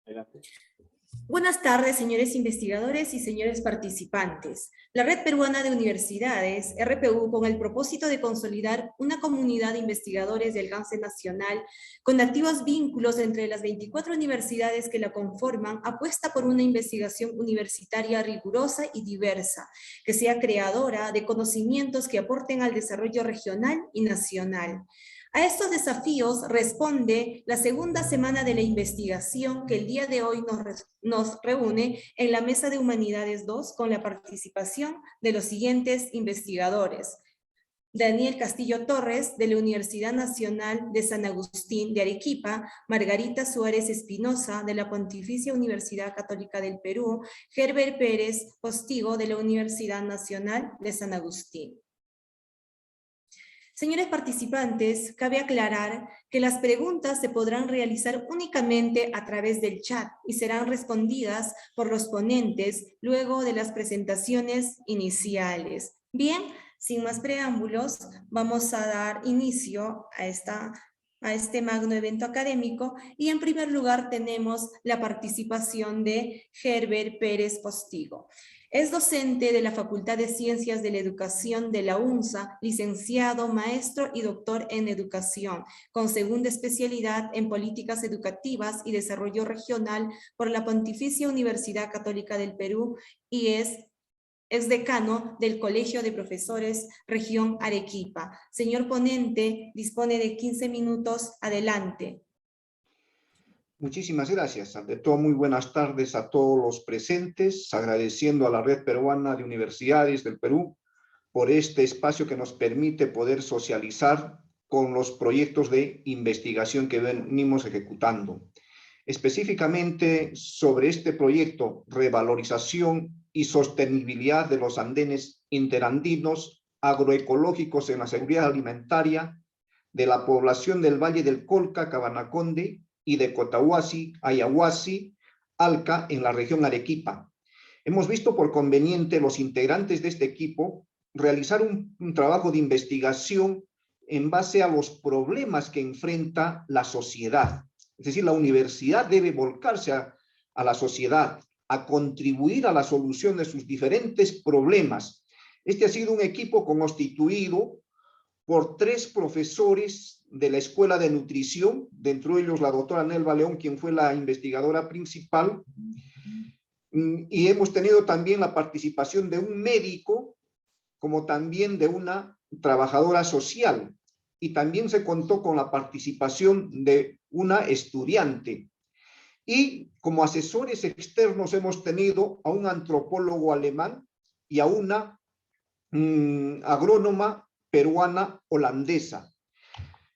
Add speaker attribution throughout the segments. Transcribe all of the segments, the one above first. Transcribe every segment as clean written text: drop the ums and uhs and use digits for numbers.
Speaker 1: Adelante.
Speaker 2: Buenas tardes, señores investigadores y señores participantes. La Red Peruana de Universidades, RPU, con el propósito de consolidar una comunidad de investigadores de alcance nacional con activos vínculos entre las 24 universidades que la conforman, apuesta por una investigación universitaria rigurosa y diversa, que sea creadora de conocimientos que aporten al desarrollo regional y nacional. A estos desafíos responde la segunda semana de la investigación que el día de hoy nos reúne en la Mesa de Humanidades 2 con la participación de los siguientes investigadores. Daniel Castillo Torres, de la Universidad Nacional de San Agustín de Arequipa; Margarita Suárez Espinosa, de la Pontificia Universidad Católica del Perú; Herbert Pérez Postigo, de la Universidad Nacional de San Agustín. Señores participantes, cabe aclarar que las preguntas se podrán realizar únicamente a través del chat y serán respondidas por los ponentes luego de las presentaciones iniciales. Bien, sin más preámbulos, vamos a dar inicio a este magno evento académico, y en primer lugar tenemos la participación de Herbert Pérez Postigo. Es docente de la Facultad de Ciencias de la Educación de la UNSA, licenciado, maestro y doctor en educación, con segunda especialidad en políticas educativas y desarrollo regional por la Pontificia Universidad Católica del Perú, y es decano del Colegio de Profesores Región Arequipa. Señor ponente, dispone de 15 minutos. Adelante.
Speaker 3: Muchísimas gracias. Ante todo, muy buenas tardes a todos los presentes, agradeciendo a la Red Peruana de Universidades del Perú por este espacio que nos permite poder socializar con los proyectos de investigación que venimos ejecutando. Específicamente sobre este proyecto, revalorización y sostenibilidad de los andenes interandinos agroecológicos en la seguridad alimentaria de la población del Valle del Colca, Cabanaconde, y de Cotahuasi, Ayahuasi, Alca, en la región Arequipa. Hemos visto por conveniente los integrantes de este equipo realizar un trabajo de investigación en base a los problemas que enfrenta la sociedad. Es decir, la universidad debe volcarse a la sociedad, a contribuir a la solución de sus diferentes problemas. Este ha sido un equipo constituido por 3 profesores de la Escuela de Nutrición, dentro de ellos la doctora Nelva León, quien fue la investigadora principal, y hemos tenido también la participación de un médico, como también de una trabajadora social, y también se contó con la participación de una estudiante. Y como asesores externos hemos tenido a un antropólogo alemán y a una agrónoma peruana holandesa.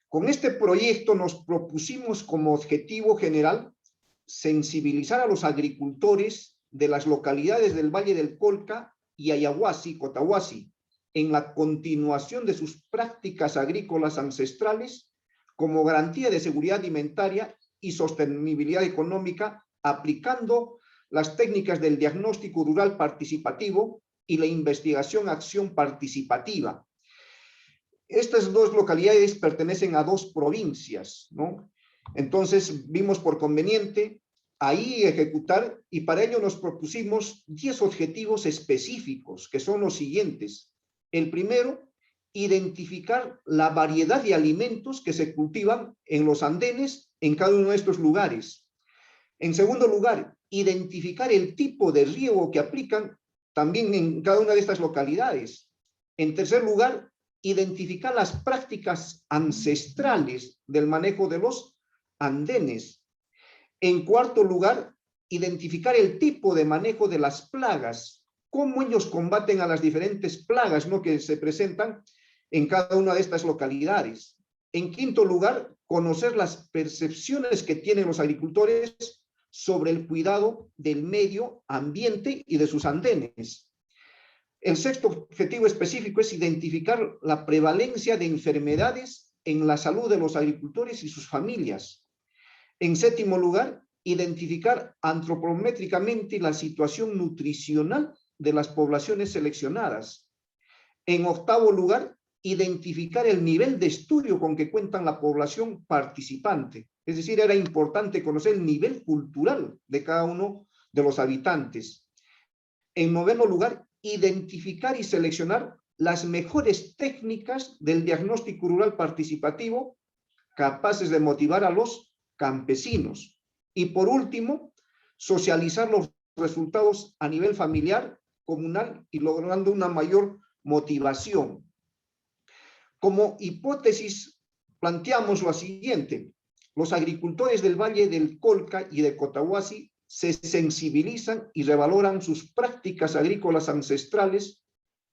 Speaker 3: Con este proyecto nos propusimos como objetivo general sensibilizar a los agricultores de las localidades del Valle del Colca y Ayahuasi, Cotahuasi, en la continuación de sus prácticas agrícolas ancestrales como garantía de seguridad alimentaria y sostenibilidad económica, aplicando las técnicas del diagnóstico rural participativo y la investigación-acción participativa. Estas 2 localidades pertenecen a 2 provincias, ¿no? Entonces vimos por conveniente ahí ejecutar, y para ello nos propusimos 10 objetivos específicos, que son los siguientes. El primero, identificar la variedad de alimentos que se cultivan en los andenes en cada uno de estos lugares. En segundo lugar, identificar el tipo de riego que aplican también en cada una de estas localidades. En tercer lugar, identificar las prácticas ancestrales del manejo de los andenes. En cuarto lugar, identificar el tipo de manejo de las plagas, cómo ellos combaten a las diferentes plagas, ¿no?, que se presentan en cada una de estas localidades. En quinto lugar, conocer las percepciones que tienen los agricultores sobre el cuidado del medio ambiente y de sus andenes. El sexto objetivo específico es identificar la prevalencia de enfermedades en la salud de los agricultores y sus familias. En séptimo lugar, identificar antropométricamente la situación nutricional de las poblaciones seleccionadas. En octavo lugar, identificar el nivel de estudio con que cuentan la población participante. Es decir, era importante conocer el nivel cultural de cada uno de los habitantes. En noveno lugar, identificar y seleccionar las mejores técnicas del diagnóstico rural participativo capaces de motivar a los campesinos. Y por último, socializar los resultados a nivel familiar, comunal y logrando una mayor motivación. Como hipótesis, planteamos lo siguiente: los agricultores del Valle del Colca y de Cotahuasi se sensibilizan y revaloran sus prácticas agrícolas ancestrales,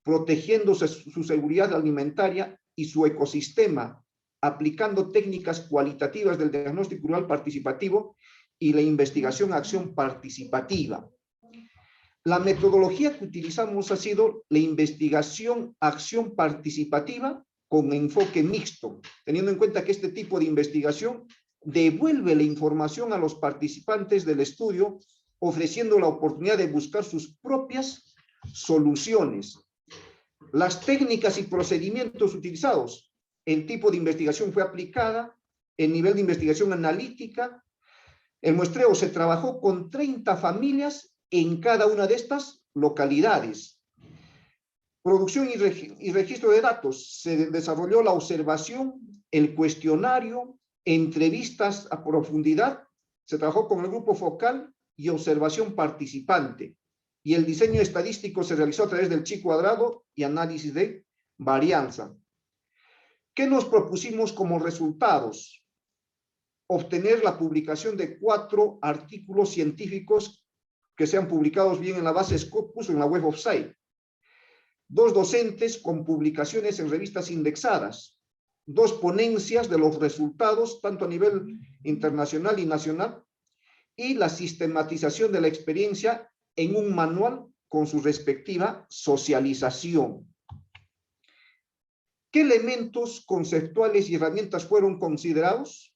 Speaker 3: protegiendo su seguridad alimentaria y su ecosistema, aplicando técnicas cualitativas del diagnóstico rural participativo y la investigación-acción participativa. La metodología que utilizamos ha sido la investigación-acción participativa con enfoque mixto, teniendo en cuenta que este tipo de investigación devuelve la información a los participantes del estudio, ofreciendo la oportunidad de buscar sus propias soluciones. Las técnicas y procedimientos utilizados: el tipo de investigación fue aplicada, el nivel de investigación analítica, el muestreo se trabajó con 30 familias en cada una de estas localidades. Producción y registro de datos: se desarrolló la observación, el cuestionario, entrevistas a profundidad, se trabajó con el grupo focal y observación participante. Y el diseño estadístico se realizó a través del chi cuadrado y análisis de varianza. ¿Qué nos propusimos como resultados? Obtener la publicación de 4 artículos científicos que sean publicados bien en la base Scopus o en la Web of Science. 2 docentes con publicaciones en revistas indexadas. 2 ponencias de los resultados, tanto a nivel internacional y nacional. Y la sistematización de la experiencia en un manual con su respectiva socialización. ¿Qué elementos conceptuales y herramientas fueron considerados?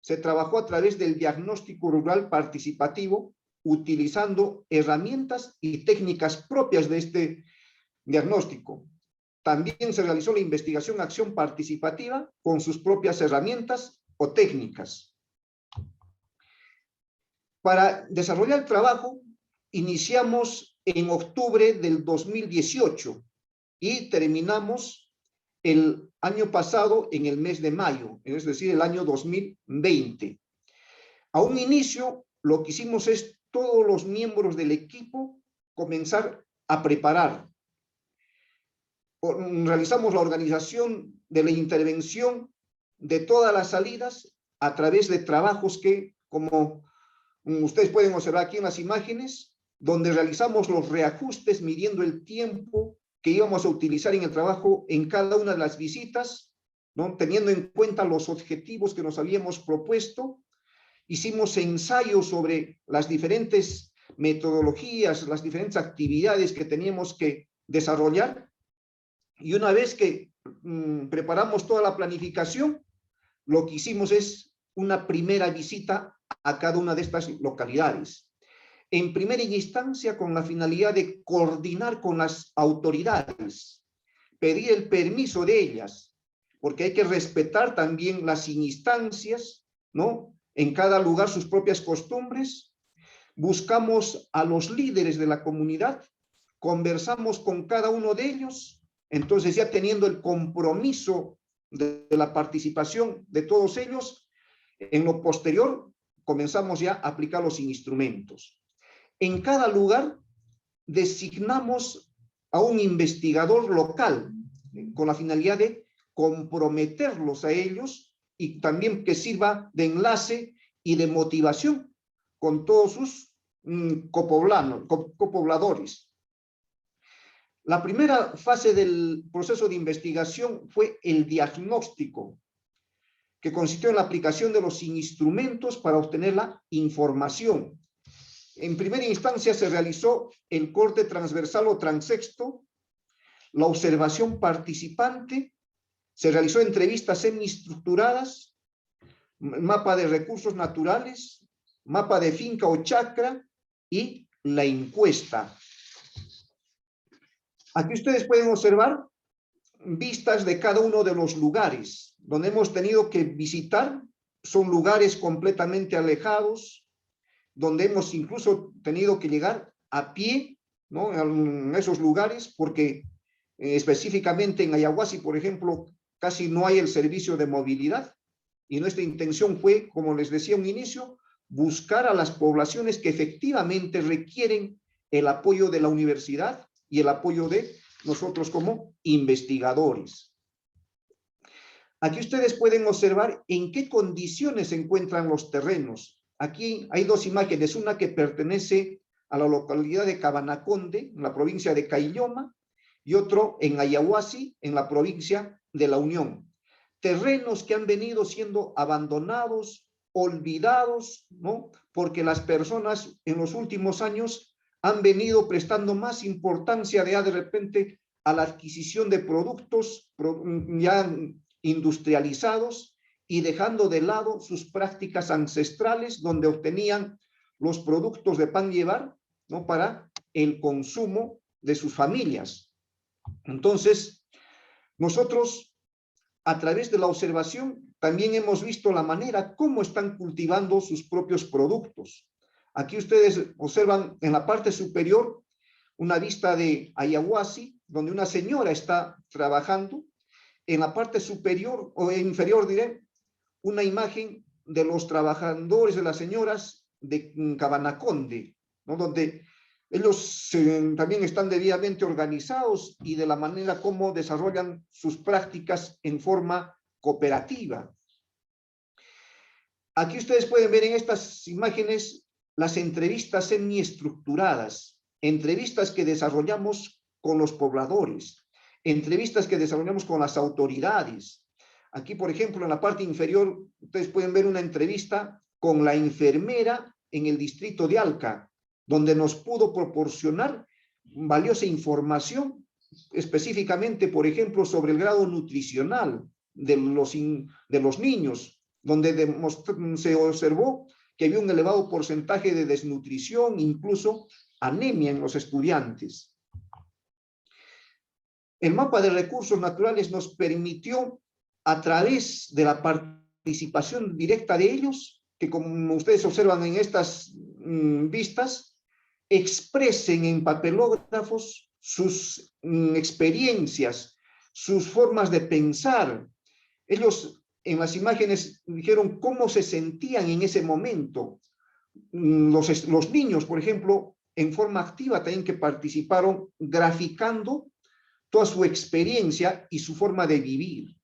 Speaker 3: Se trabajó a través del diagnóstico rural participativo, utilizando herramientas y técnicas propias de este diagnóstico. También se realizó la investigación-acción participativa con sus propias herramientas o técnicas. Para desarrollar el trabajo, iniciamos en octubre del 2018 y terminamos el año pasado en el mes de mayo, es decir, el año 2020. A un inicio, lo que hicimos es todos los miembros del equipo comenzar a preparar. Realizamos la organización de la intervención de todas las salidas a través de trabajos que, como ustedes pueden observar aquí en las imágenes, donde realizamos los reajustes midiendo el tiempo que íbamos a utilizar en el trabajo en cada una de las visitas, ¿no? Teniendo en cuenta los objetivos que nos habíamos propuesto. Hicimos ensayos sobre las diferentes metodologías, las diferentes actividades que teníamos que desarrollar. Y una vez que preparamos toda la planificación, lo que hicimos es una primera visita a cada una de estas localidades. En primera instancia, con la finalidad de coordinar con las autoridades, pedir el permiso de ellas, porque hay que respetar también las instancias, ¿no? En cada lugar sus propias costumbres. Buscamos a los líderes de la comunidad, conversamos con cada uno de ellos. Entonces, ya teniendo el compromiso de la participación de todos ellos, en lo posterior comenzamos ya a aplicar los instrumentos. En cada lugar designamos a un investigador local con la finalidad de comprometerlos a ellos y también que sirva de enlace y de motivación con todos sus copobladores. La primera fase del proceso de investigación fue el diagnóstico, que consistió en la aplicación de los instrumentos para obtener la información. En primera instancia se realizó el corte transversal o transecto, la observación participante, se realizó entrevistas semiestructuradas, mapa de recursos naturales, mapa de finca o chacra y la encuesta. Aquí ustedes pueden observar vistas de cada uno de los lugares donde hemos tenido que visitar. Son lugares completamente alejados, donde hemos incluso tenido que llegar a pie, ¿no?, en esos lugares, porque específicamente en Ayahuasí, por ejemplo, casi no hay el servicio de movilidad, y nuestra intención fue, como les decía a un inicio, buscar a las poblaciones que efectivamente requieren el apoyo de la universidad y el apoyo de nosotros como investigadores. Aquí ustedes pueden observar en qué condiciones se encuentran los terrenos. Aquí hay dos imágenes, una que pertenece a la localidad de Cabanaconde, en la provincia de Caylloma, y otro en Ayahuasí, en la provincia de La Unión. Terrenos que han venido siendo abandonados, olvidados, ¿no?, porque las personas en los últimos años han venido prestando más importancia de repente a la adquisición de productos ya industrializados y dejando de lado sus prácticas ancestrales donde obtenían los productos de pan llevar, ¿no?, para el consumo de sus familias. Entonces, nosotros a través de la observación también hemos visto la manera como están cultivando sus propios productos. Aquí ustedes observan en la parte superior una vista de Ayahuasí, donde una señora está trabajando. En la parte superior o inferior, diré, una imagen de los trabajadores, de las señoras de Cabanaconde, ¿no?, donde ellos también están debidamente organizados y de la manera como desarrollan sus prácticas en forma cooperativa. Aquí ustedes pueden ver en estas imágenes las entrevistas semiestructuradas, entrevistas que desarrollamos con los pobladores, entrevistas que desarrollamos con las autoridades. Aquí, por ejemplo, en la parte inferior, ustedes pueden ver una entrevista con la enfermera en el distrito de Alca, donde nos pudo proporcionar valiosa información, específicamente, por ejemplo, sobre el grado nutricional de los niños, donde se observó que había un elevado porcentaje de desnutrición, incluso anemia en los estudiantes. El mapa de recursos naturales nos permitió, a través de la participación directa de ellos, que como ustedes observan en estas vistas, expresen en papelógrafos sus experiencias, sus formas de pensar. Ellos en las imágenes dijeron cómo se sentían en ese momento. Los niños, por ejemplo, en forma activa también que participaron, graficando toda su experiencia y su forma de vivir.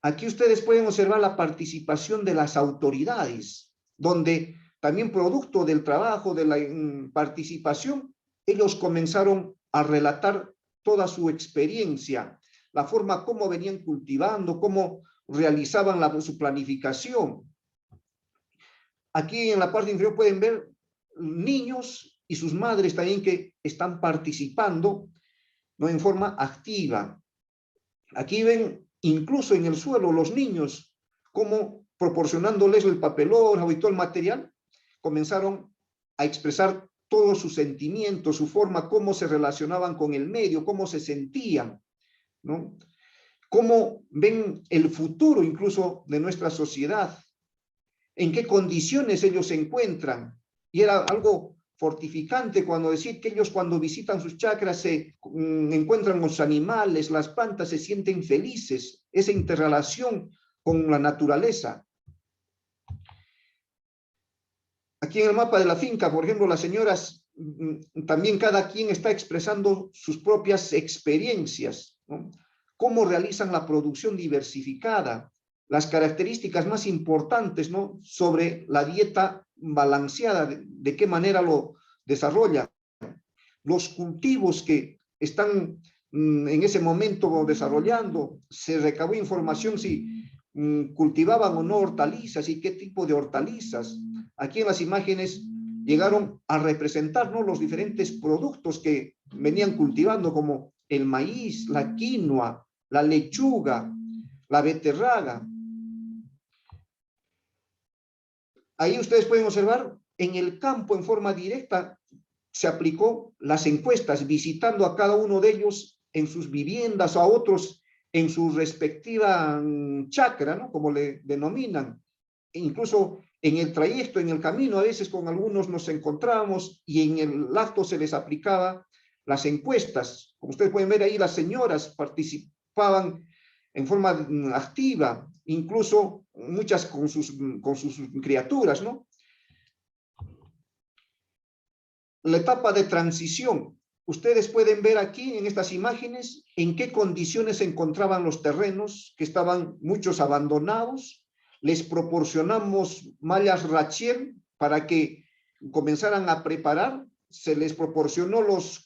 Speaker 3: Aquí ustedes pueden observar la participación de las autoridades, donde también producto del trabajo, de la participación, ellos comenzaron a relatar toda su experiencia, la forma como venían cultivando, cómo realizaban su planificación. Aquí en la parte inferior pueden ver niños y sus madres también que están participando, ¿no?, en forma activa. Aquí ven incluso en el suelo los niños, como proporcionándoles el papelógrafo y todo el material, comenzaron a expresar todos sus sentimientos, su forma, cómo se relacionaban con el medio, cómo se sentían, ¿no?, cómo ven el futuro incluso de nuestra sociedad, en qué condiciones ellos se encuentran. Y era algo fortificante cuando decir que ellos cuando visitan sus chacras se encuentran con los animales, las plantas, se sienten felices, esa interrelación con la naturaleza. Aquí en el mapa de la finca, por ejemplo, las señoras, también cada quien está expresando sus propias experiencias, ¿no?, cómo realizan la producción diversificada, las características más importantes, ¿no?, sobre la dieta balanceada, de qué manera lo desarrolla, los cultivos que están en ese momento desarrollando, se recabó información si cultivaban o no hortalizas y qué tipo de hortalizas. Aquí en las imágenes llegaron a representar, ¿no?, los diferentes productos que venían cultivando, como el maíz, la quinoa, la lechuga, la beterraga. Ahí ustedes pueden observar en el campo en forma directa se aplicó las encuestas, visitando a cada uno de ellos en sus viviendas, a otros en su respectiva chacra, ¿no? Como le denominan. E incluso en el trayecto, en el camino, a veces con algunos nos encontrábamos y en el acto se les aplicaba las encuestas. Como ustedes pueden ver ahí, las señoras participaban en forma activa, incluso muchas con sus criaturas, ¿no? La etapa de transición. Ustedes pueden ver aquí en estas imágenes en qué condiciones se encontraban los terrenos, que estaban muchos abandonados. Les proporcionamos mallas Rachier para que comenzaran a preparar. Se les proporcionó los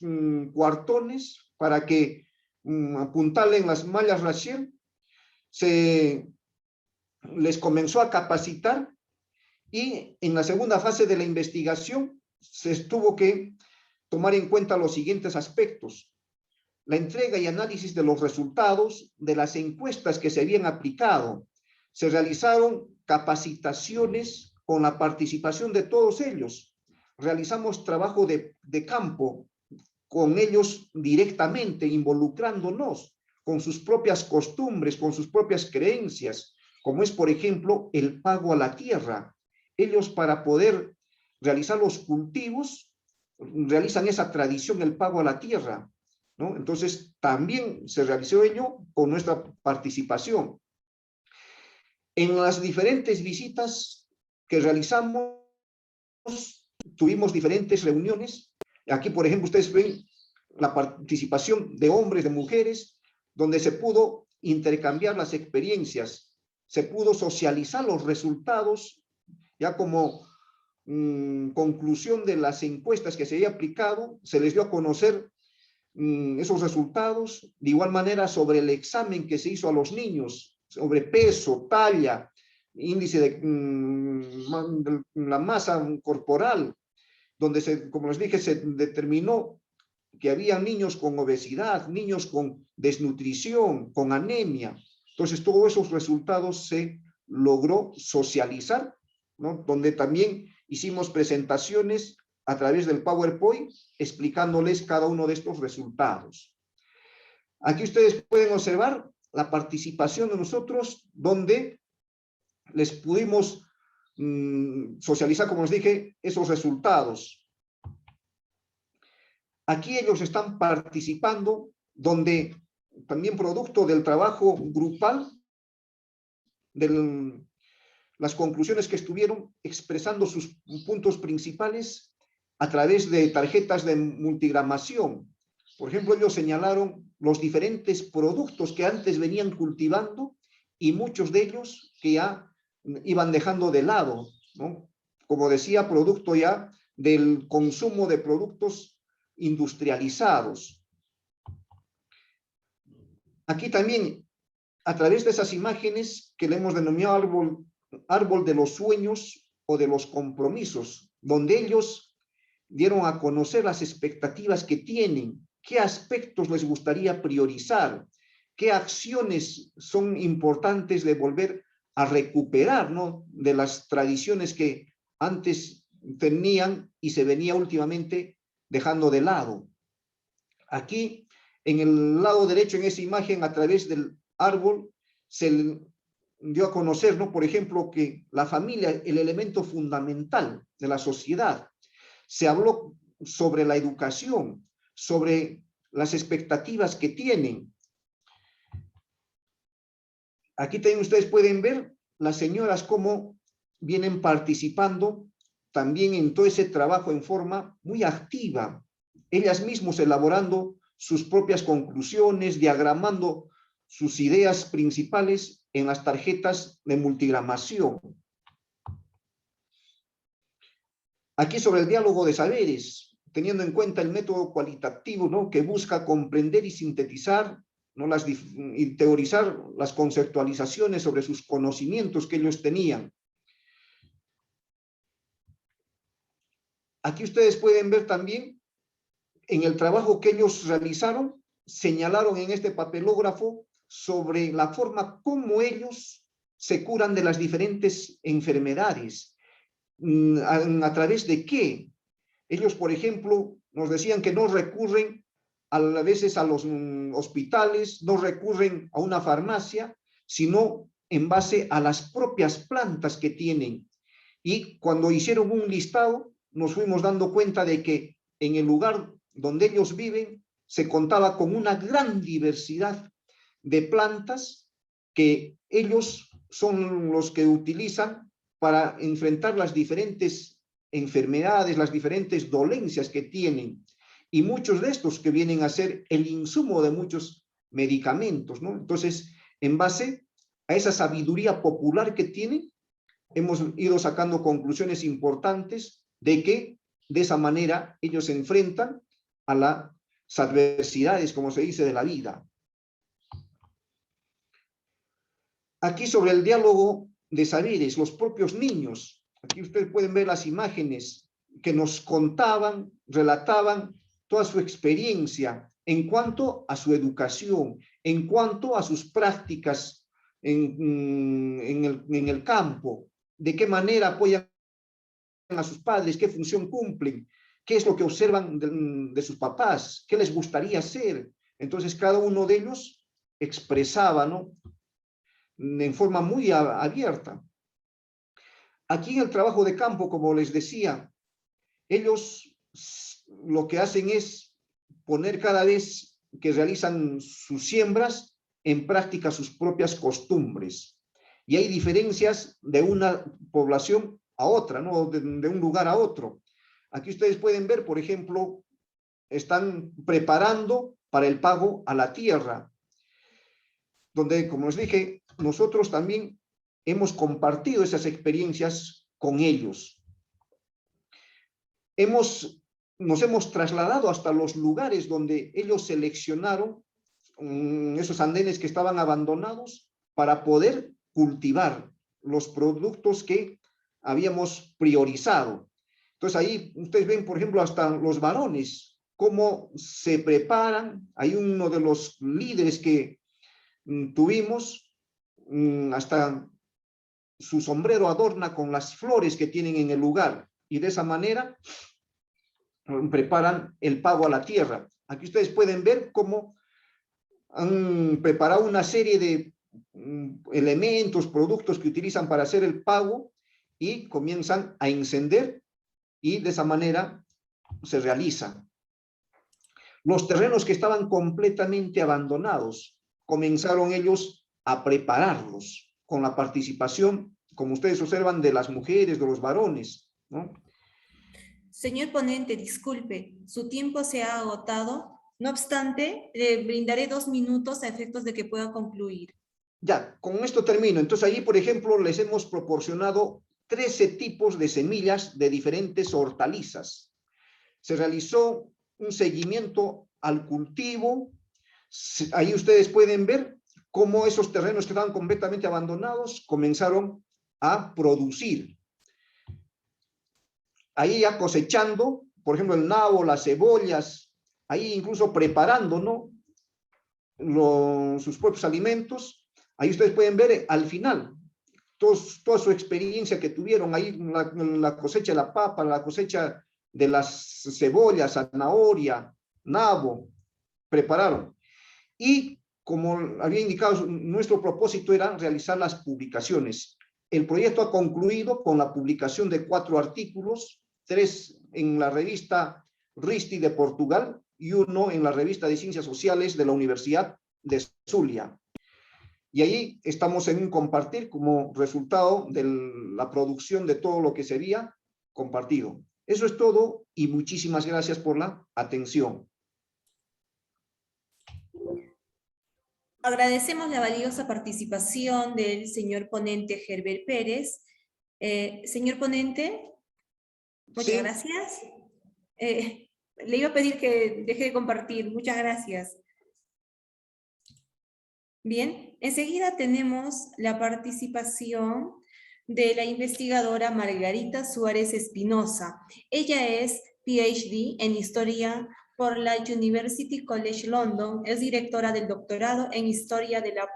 Speaker 3: cuartones para que apuntalen las mallas Rachier. Se les comenzó a capacitar y en la segunda fase de la investigación se tuvo que tomar en cuenta los siguientes aspectos: la entrega y análisis de los resultados de las encuestas que se habían aplicado. Se realizaron capacitaciones con la participación de todos ellos. Realizamos trabajo de campo con ellos directamente, involucrándonos con sus propias costumbres, con sus propias creencias, como es, por ejemplo, el pago a la tierra. Ellos, para poder realizar los cultivos, realizan esa tradición, el pago a la tierra, ¿no? Entonces, también se realizó ello con nuestra participación. En las diferentes visitas que realizamos, tuvimos diferentes reuniones. Aquí, por ejemplo, ustedes ven la participación de hombres, de mujeres, donde se pudo intercambiar las experiencias, se pudo socializar los resultados, ya como conclusión de las encuestas que se había aplicado, se les dio a conocer esos resultados. De igual manera, sobre el examen que se hizo a los niños, sobre peso, talla, índice de la masa corporal, donde, como les dije, se determinó que había niños con obesidad, niños con desnutrición, con anemia. Entonces, todos esos resultados se logró socializar, ¿no? Donde también hicimos presentaciones a través del PowerPoint explicándoles cada uno de estos resultados. Aquí ustedes pueden observar la participación de nosotros, donde les pudimos socializar, como les dije, esos resultados. Aquí ellos están participando, donde también producto del trabajo grupal, de las conclusiones que estuvieron expresando sus puntos principales a través de tarjetas de multigramación. Por ejemplo, ellos señalaron los diferentes productos que antes venían cultivando y muchos de ellos que ya iban dejando de lado, ¿no? Como decía, producto ya del consumo de productos industrializados. Aquí también, a través de esas imágenes que le hemos denominado árbol de los sueños o de los compromisos, donde ellos dieron a conocer las expectativas que tienen, qué aspectos les gustaría priorizar, qué acciones son importantes de volver a recuperar, ¿no? De las tradiciones que antes tenían y se venía últimamente dejando de lado. Aquí, en el lado derecho, en esa imagen, a través del árbol, se dio a conocer, ¿no? Por ejemplo, que la familia, el elemento fundamental de la sociedad. Se habló sobre la educación, sobre las expectativas que tienen. Aquí también ustedes pueden ver las señoras cómo vienen participando también en todo ese trabajo en forma muy activa. Ellas mismas elaborando sus propias conclusiones, diagramando sus ideas principales en las tarjetas de multigramación. Aquí sobre el diálogo de saberes, teniendo en cuenta el método cualitativo, ¿no? Que busca comprender y sintetizar, ¿no? Y teorizar las conceptualizaciones sobre sus conocimientos que ellos tenían. Aquí ustedes pueden ver también en el trabajo que ellos realizaron, señalaron en este papelógrafo sobre la forma como ellos se curan de las diferentes enfermedades. ¿A través de qué? Ellos, por ejemplo, nos decían que no recurren a veces a los hospitales, no recurren a una farmacia, sino en base a las propias plantas que tienen. Y cuando hicieron un listado, nos fuimos dando cuenta de que en el lugar donde ellos viven se contaba con una gran diversidad de plantas que ellos son los que utilizan para enfrentar las diferentes enfermedades, las diferentes dolencias que tienen. Y muchos de estos que vienen a ser el insumo de muchos medicamentos, ¿no? Entonces, en base a esa sabiduría popular que tienen, hemos ido sacando conclusiones importantes de que de esa manera ellos se enfrentan a las adversidades, como se dice, de la vida. Aquí sobre el diálogo de saberes, los propios niños, aquí ustedes pueden ver las imágenes que nos contaban, relataban toda su experiencia en cuanto a su educación, en cuanto a sus prácticas en el campo, de qué manera apoyan a sus padres, qué función cumplen, qué es lo que observan de sus papás, qué les gustaría hacer. Entonces cada uno de ellos expresaba, ¿no?, en forma muy abierta. Aquí en el trabajo de campo, como les decía, ellos lo que hacen es poner cada vez que realizan sus siembras en práctica sus propias costumbres. Y hay diferencias de una población a otra, ¿no?, de un lugar a otro. Aquí ustedes pueden ver, por ejemplo, están preparando para el pago a la tierra, donde, como les dije, nosotros también hemos compartido esas experiencias con ellos. Nos hemos trasladado hasta los lugares donde ellos seleccionaron esos andenes que estaban abandonados para poder cultivar los productos que habíamos priorizado. Entonces ahí ustedes ven, por ejemplo, hasta los varones, cómo se preparan. Hay uno de los líderes que tuvimos, hasta su sombrero adorna con las flores que tienen en el lugar, y de esa manera preparan el pago a la tierra. Aquí ustedes pueden ver cómo han preparado una serie de elementos, productos que utilizan para hacer el pago, y comienzan a encender, y de esa manera se realiza. Los terrenos que estaban completamente abandonados, comenzaron ellos a prepararlos con la participación, como ustedes observan, de las mujeres, de los varones, ¿no?
Speaker 2: Señor ponente, disculpe, su tiempo se ha agotado. No obstante, le brindaré 2 minutos a efectos de que pueda concluir.
Speaker 3: Ya, con esto termino. Entonces, allí, por ejemplo, les hemos proporcionado 13 tipos de semillas de diferentes hortalizas. Se realizó un seguimiento al cultivo. Ahí ustedes pueden ver cómo esos terrenos que estaban completamente abandonados comenzaron a producir. Ahí ya cosechando, por ejemplo, el nabo, las cebollas, ahí incluso preparando, ¿no?, sus propios alimentos. Ahí ustedes pueden ver al final toda su experiencia que tuvieron ahí, la cosecha de la papa, la cosecha de las cebollas, zanahoria, nabo, prepararon. Y como había indicado, nuestro propósito era realizar las publicaciones. El proyecto ha concluido con la publicación de 4 artículos, 3 en la revista RISTI de Portugal y 1 en la revista de Ciencias Sociales de la Universidad de Zulia. Y ahí estamos en un compartir como resultado de la producción de todo lo que se había compartido. Eso es todo y muchísimas gracias por la atención.
Speaker 2: Agradecemos la valiosa participación del señor ponente Herbert Pérez. Señor ponente, muchas
Speaker 3: Sí.
Speaker 2: gracias. Le iba a pedir que deje de compartir. Muchas gracias. Bien, enseguida tenemos la participación de la investigadora Margarita Suárez Espinosa. Ella es PhD en Historia por la University College London, es directora del doctorado en Historia de la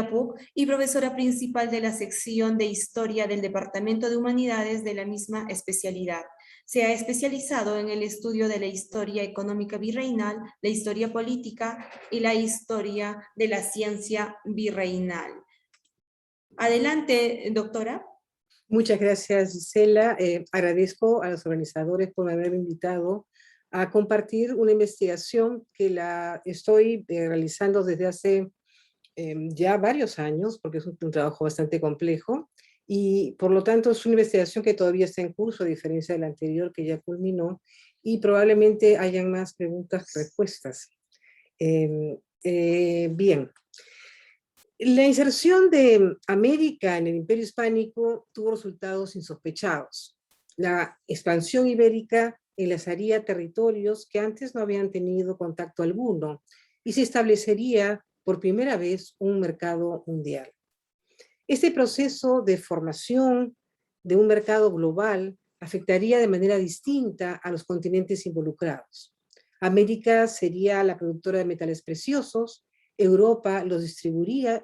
Speaker 2: PUC, y profesora principal de la sección de Historia del Departamento de Humanidades de la misma especialidad. Se ha especializado en el estudio de la historia económica virreinal, la historia política y la historia de la ciencia virreinal. Adelante, doctora.
Speaker 1: Muchas gracias, Gisela. Agradezco a los organizadores por haberme invitado a compartir una investigación que la estoy realizando desde hace ya varios años, porque es un trabajo bastante complejo, y por lo tanto es una investigación que todavía está en curso, a diferencia de la anterior que ya culminó, y probablemente hayan más preguntas que respuestas. Bien. La inserción de América en el Imperio Hispánico tuvo resultados insospechados. La expansión ibérica enlazaría territorios que antes no habían tenido contacto alguno y se establecería por primera vez un mercado mundial. Este proceso de formación de un mercado global afectaría de manera distinta a los continentes involucrados. América sería la productora de metales preciosos, Europa los distribuiría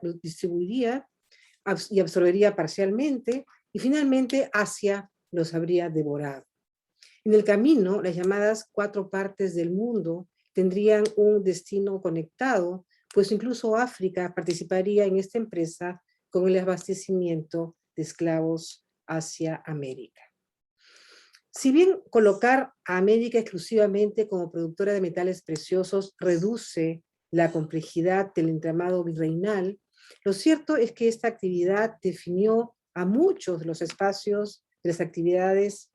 Speaker 1: y absorbería parcialmente, y finalmente Asia los habría devorado. En el camino, las llamadas 4 partes del mundo tendrían un destino conectado, pues incluso África participaría en esta empresa con el abastecimiento de esclavos hacia América. Si bien colocar a América exclusivamente como productora de metales preciosos reduce la complejidad del entramado virreinal, lo cierto es que esta actividad definió a muchos de los espacios de las actividades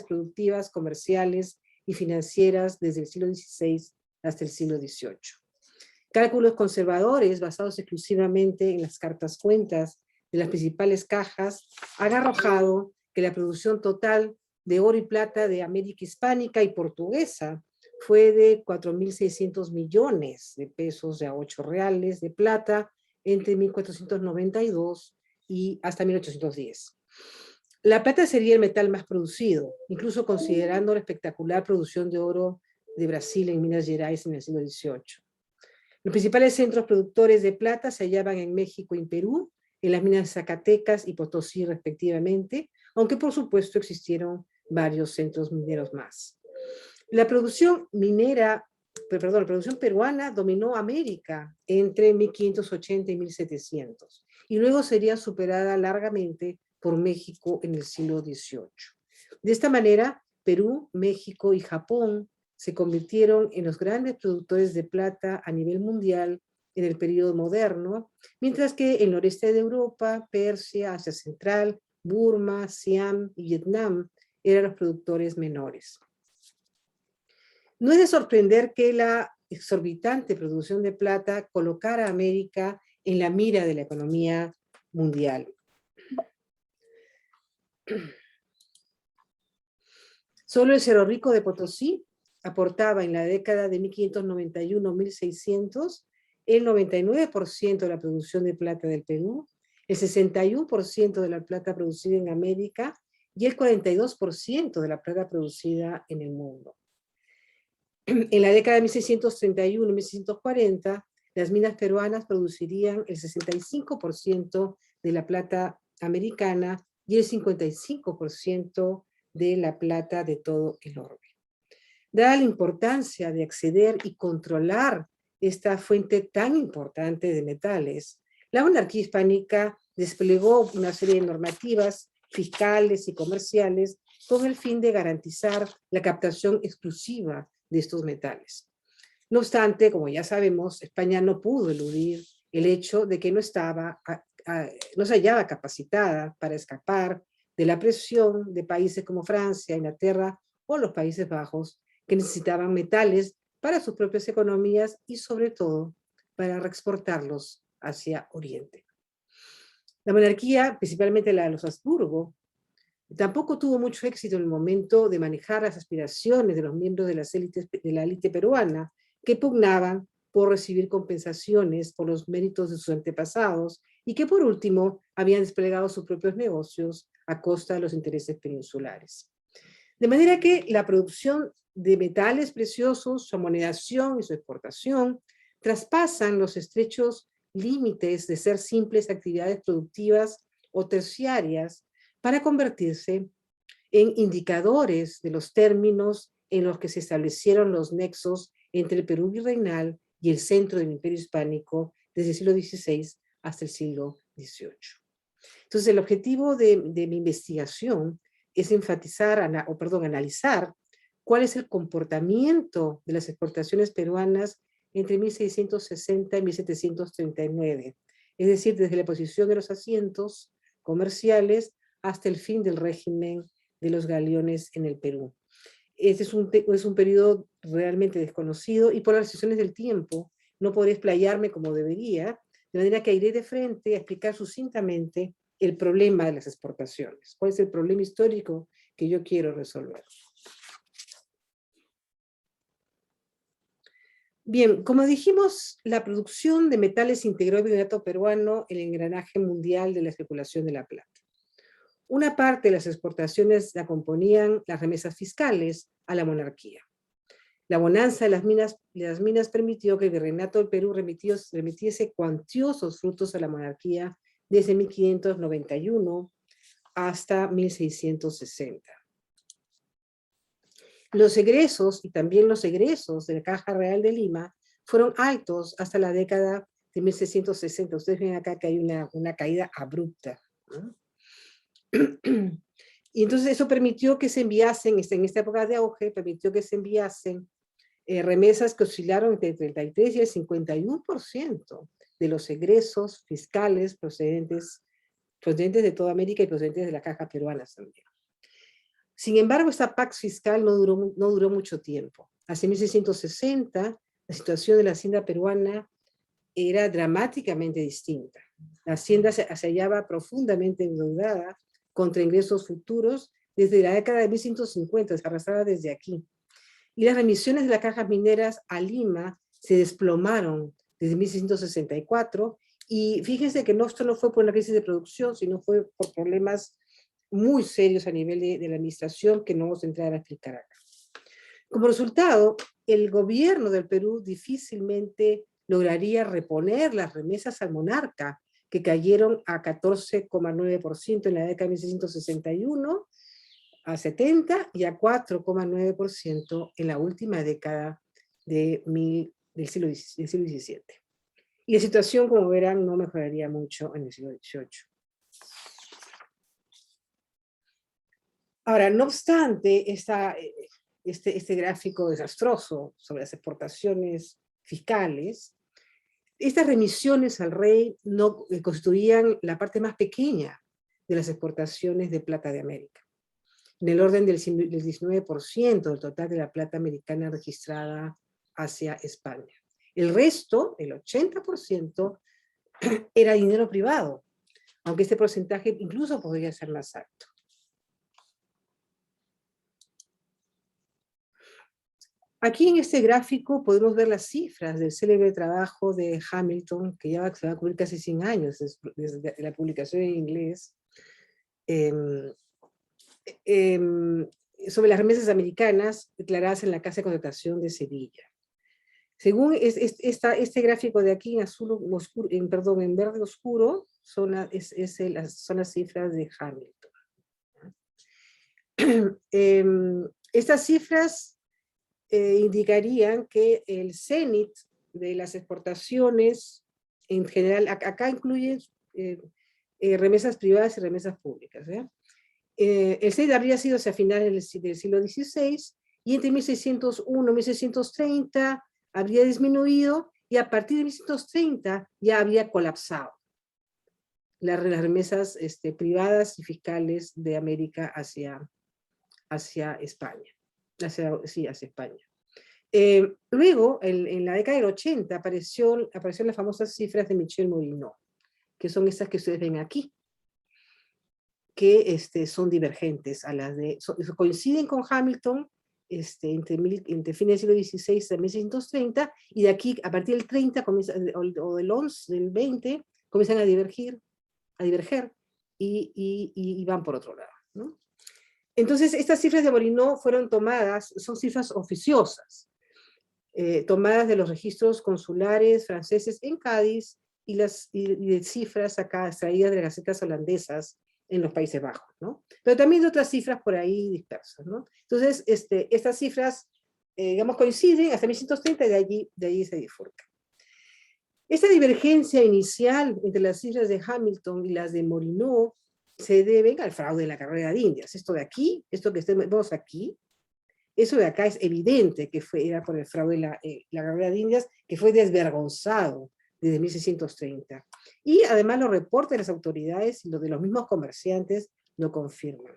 Speaker 1: productivas, comerciales y financieras desde el siglo XVI hasta el siglo XVIII. Cálculos conservadores basados exclusivamente en las cartas cuentas de las principales cajas han arrojado que la producción total de oro y plata de América hispánica y portuguesa fue de 4.600 millones de pesos, de a 8 reales de plata entre 1492 y hasta 1810. La plata sería el metal más producido, incluso considerando la espectacular producción de oro de Brasil en Minas Gerais en el siglo XVIII. Los principales centros productores de plata se hallaban en México y Perú, en las minas de Zacatecas y Potosí respectivamente, aunque por supuesto existieron varios centros mineros más. La producción peruana dominó América entre 1580 y 1700, y luego sería superada largamente por México en el siglo XVIII. De esta manera, Perú, México y Japón se convirtieron en los grandes productores de plata a nivel mundial en el periodo moderno, mientras que el noreste de Europa, Persia, Asia Central, Burma, Siam y Vietnam eran los productores menores. No es de sorprender que la exorbitante producción de plata colocara a América en la mira de la economía mundial. Solo el Cerro Rico de Potosí aportaba en la década de 1591-1600 el 99% de la producción de plata del Perú, el 61% de la plata producida en América y el 42% de la plata producida en el mundo. En la década de 1631 y 1640, las minas peruanas producirían el 65% de la plata americana y el 55% de la plata de todo el orbe. Dada la importancia de acceder y controlar esta fuente tan importante de metales, la monarquía hispánica desplegó una serie de normativas fiscales y comerciales con el fin de garantizar la captación exclusiva de estos metales. No obstante, como ya sabemos, España no pudo eludir el hecho de que no se hallaba capacitada para escapar de la presión de países como Francia, Inglaterra o los Países Bajos, que necesitaban metales para sus propias economías y sobre todo para reexportarlos hacia Oriente. La monarquía, principalmente la de los Habsburgo, tampoco tuvo mucho éxito en el momento de manejar las aspiraciones de los miembros de la élite peruana que pugnaban por recibir compensaciones por los méritos de sus antepasados y que por último habían desplegado sus propios negocios a costa de los intereses peninsulares. De manera que la producción de metales preciosos, su amonedación y su exportación traspasan los estrechos límites de ser simples actividades productivas o terciarias para convertirse en indicadores de los términos en los que se establecieron los nexos entre el Perú virreinal y el centro del Imperio Hispánico desde el siglo XVI hasta el siglo XVIII. Entonces, el objetivo de mi investigación es analizar cuál es el comportamiento de las exportaciones peruanas entre 1660 y 1739, es decir, desde la posición de los asientos comerciales hasta el fin del régimen de los galeones en el Perú. Este es un periodo realmente desconocido y por las restricciones del tiempo no podré explayarme como debería, de manera que iré de frente a explicar sucintamente el problema de las exportaciones. ¿Cuál es el problema histórico que yo quiero resolver? Bien, como dijimos, la producción de metales integró el virreinato peruano en el engranaje mundial de la especulación de la plata. Una parte de las exportaciones la componían las remesas fiscales a la monarquía. La bonanza de las minas permitió que el virreinato del Perú remitiese cuantiosos frutos a la monarquía desde 1591 hasta 1660. Los egresos y también los egresos de la Caja Real de Lima fueron altos hasta la década de 1660. Ustedes ven acá que hay una caída abrupta, ¿no? Y entonces eso permitió que se enviasen, en esta época de auge, permitió que se enviasen remesas que oscilaron entre el 33 y el 51% de los egresos fiscales procedentes de toda América y procedentes de la caja peruana también. Sin embargo, esta pax fiscal no duró mucho tiempo. Hacia 1660, la situación de la hacienda peruana era dramáticamente distinta. La hacienda se hallaba profundamente endeudada contra ingresos futuros desde la década de 1650, se arrastraba desde aquí. Y las remisiones de las cajas mineras a Lima se desplomaron desde 1664, y fíjense que no solo fue por una crisis de producción, sino fue por problemas muy serios a nivel de la administración que no vamos a entrar a explicar acá. Como resultado, el gobierno del Perú difícilmente lograría reponer las remesas al monarca, que cayeron a 14,9% en la década de 1661 a 70 y a 4,9% en la última década del siglo XVII. Y la situación, como verán, no mejoraría mucho en el siglo XVIII. Ahora, no obstante, este gráfico desastroso sobre las exportaciones fiscales, estas remisiones al rey no constituían la parte más pequeña de las exportaciones de plata de América, en el orden del 19% del total de la plata americana registrada hacia España. El resto, el 80%, era dinero privado, aunque este porcentaje incluso podría ser más alto. Aquí en este gráfico podemos ver las cifras del célebre trabajo de Hamilton, que ya se va a cubrir casi 100 años desde la publicación en inglés, sobre las remesas americanas declaradas en la Casa de Contratación de Sevilla. Según este gráfico de aquí en azul oscuro, en verde oscuro, son las cifras de Hamilton. Estas cifras indicarían que el cenit de las exportaciones, en general, acá incluye remesas privadas y remesas públicas, el cenit habría sido hacia finales del siglo XVI, y entre 1601 y 1630 habría disminuido, y a partir de 1630 ya había colapsado las remesas privadas y fiscales de América hacia España. Hacia España. Luego, en la década del 80, aparecieron las famosas cifras de Michel Molineux, que son estas que ustedes ven aquí, que son divergentes a las coinciden con Hamilton entre fines del siglo XVI y 1630, y de aquí, a partir del 30, o del 20, comienzan a diverger, y van por otro lado, ¿no? Entonces, estas cifras de Molineux fueron tomadas, son cifras oficiosas, tomadas de los registros consulares franceses en Cádiz, y de cifras acá extraídas de las gacetas holandesas en los Países Bajos, ¿no? Pero también de otras cifras por ahí dispersas, ¿no? Entonces, estas cifras, digamos, coinciden hasta 1130 y de allí se bifurca. Esta divergencia inicial entre las cifras de Hamilton y las de Morinot se deben al fraude de la carrera de Indias. Esto de aquí, esto que vemos aquí, eso de acá es evidente que era por el fraude de la carrera de Indias, que fue desvergonzado desde 1630. Y además los reportes de las autoridades y los de los mismos comerciantes lo confirman.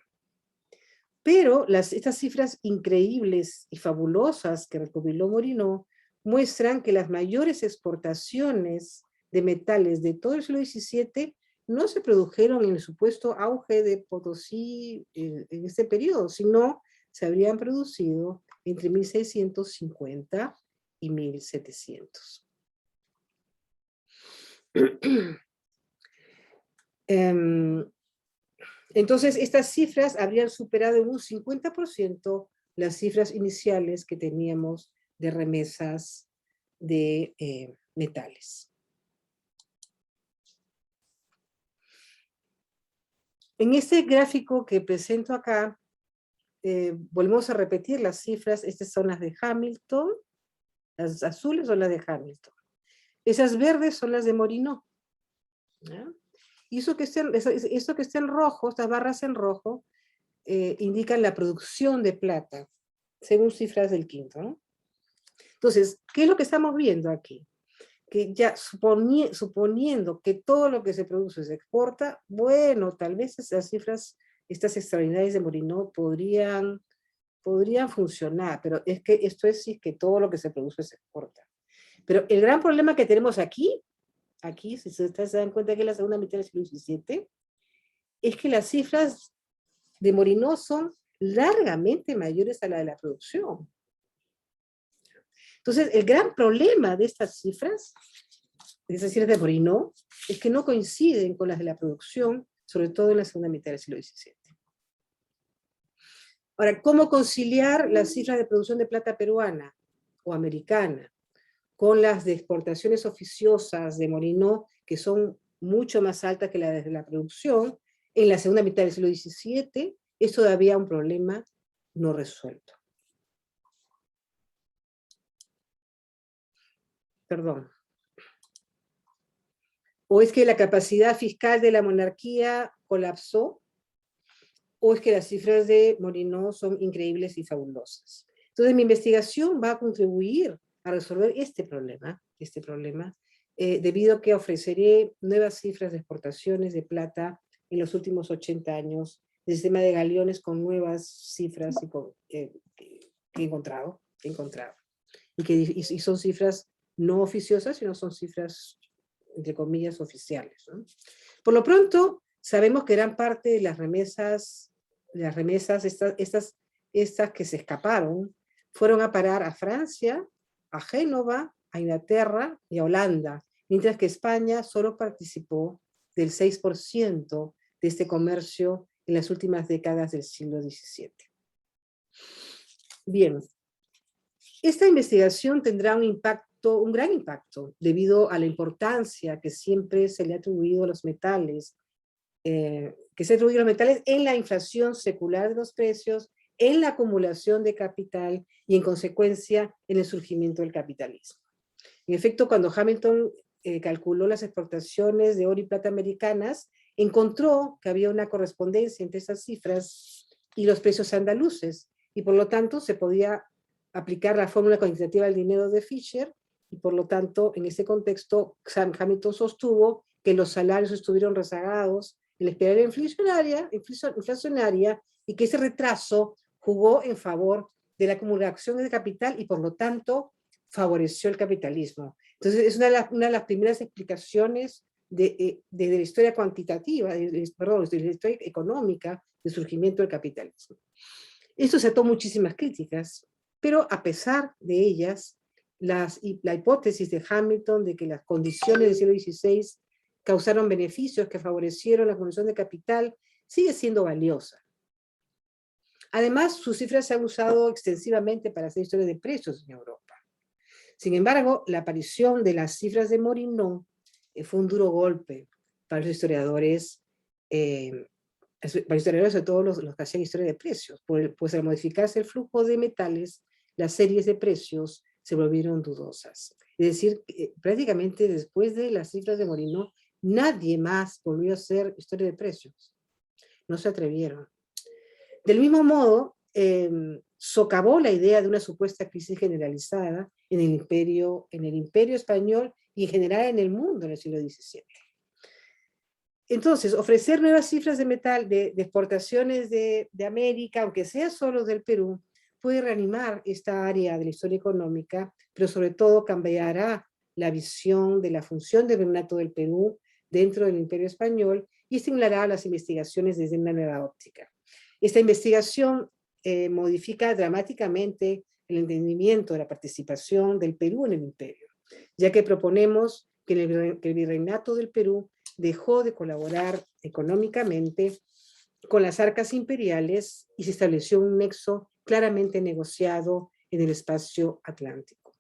Speaker 1: Pero estas cifras increíbles y fabulosas que recopiló Morinot muestran que las mayores exportaciones de metales de todo el siglo XVII no se produjeron en el supuesto auge de Potosí en este periodo, sino se habrían producido entre 1650 y 1700. Entonces, estas cifras habrían superado en un 50% las cifras iniciales que teníamos de remesas de metales. En este gráfico que presento acá, volvemos a repetir las cifras. Estas son las de Hamilton, las azules son las de Hamilton. Esas verdes son las de Morinot, ¿ya? Y esto que está en rojo, estas barras en rojo, indican la producción de plata, según cifras del quinto, ¿no? Entonces, ¿qué es lo que estamos viendo aquí? Que ya suponiendo que todo lo que se produce se exporta, bueno, tal vez esas cifras, estas extraordinarias de Morinot podrían funcionar, pero es que esto es si es que todo lo que se produce se exporta. Pero el gran problema que tenemos aquí, si ustedes se dan cuenta que es la segunda mitad del siglo XVII, es que las cifras de Morinot son largamente mayores a la de la producción. Entonces, el gran problema de estas cifras de Morinot, es que no coinciden con las de la producción, sobre todo en la segunda mitad del siglo XVII. Ahora, ¿cómo conciliar las cifras de producción de plata peruana o americana con las de exportaciones oficiosas de Morinot, que son mucho más altas que las de la producción, en la segunda mitad del siglo XVII? Es todavía un problema no resuelto. Perdón. ¿O es que la capacidad fiscal de la monarquía colapsó? ¿O es que las cifras de Morinot son increíbles y fabulosas? Entonces mi investigación va a contribuir a resolver este problema, debido a que ofreceré nuevas cifras de exportaciones de plata en los últimos 80 años, del sistema de galeones con nuevas cifras que he encontrado. Y son cifras no oficiosas, sino son cifras, entre comillas, oficiales, ¿no? Por lo pronto, sabemos que gran parte de las remesas, estas que se escaparon, fueron a parar a Francia, a Génova, a Inglaterra y a Holanda, mientras que España solo participó del 6% de este comercio en las últimas décadas del siglo XVII. Bien, esta investigación tendrá un gran impacto, debido a la importancia que siempre se le ha atribuido a los metales, en la inflación secular de los precios, en la acumulación de capital y en consecuencia en el surgimiento del capitalismo. En efecto, cuando Hamilton calculó las exportaciones de oro y plata americanas, encontró que había una correspondencia entre esas cifras y los precios andaluces, y por lo tanto se podía aplicar la fórmula cuantitativa del dinero de Fisher, y por lo tanto, en ese contexto, Hamilton sostuvo que los salarios estuvieron rezagados en la espiral inflacionaria y que ese retraso jugó en favor de la acumulación de capital y por lo tanto favoreció el capitalismo. Entonces es una de las primeras explicaciones de la historia cuantitativa, de la historia económica del surgimiento del capitalismo. Esto desató muchísimas críticas, pero a pesar de ellas, la hipótesis de Hamilton de que las condiciones del siglo XVI causaron beneficios que favorecieron la acumulación de capital sigue siendo valiosa. Además, sus cifras se han usado extensivamente para hacer historias de precios en Europa. Sin embargo, la aparición de las cifras de Morinot fue un duro golpe para los historiadores para historiadores, sobre todo los que hacían historia de precios, pues al modificarse el flujo de metales, las series de precios se volvieron dudosas. Es decir, prácticamente después de las cifras de Morinó, nadie más volvió a hacer historia de precios. No se atrevieron. Del mismo modo, socavó la idea de una supuesta crisis generalizada en el imperio español y en general en el mundo en el siglo XVII. Entonces, ofrecer nuevas cifras de metal, de exportaciones de América, aunque sea solo del Perú, puede reanimar esta área de la historia económica, pero sobre todo cambiará la visión de la función del virreinato del Perú dentro del Imperio Español y estimulará las investigaciones desde una nueva óptica. Esta investigación modifica dramáticamente el entendimiento de la participación del Perú en el imperio, ya que proponemos que el virreinato del Perú dejó de colaborar económicamente con las arcas imperiales y se estableció un nexo claramente negociado en el espacio atlántico.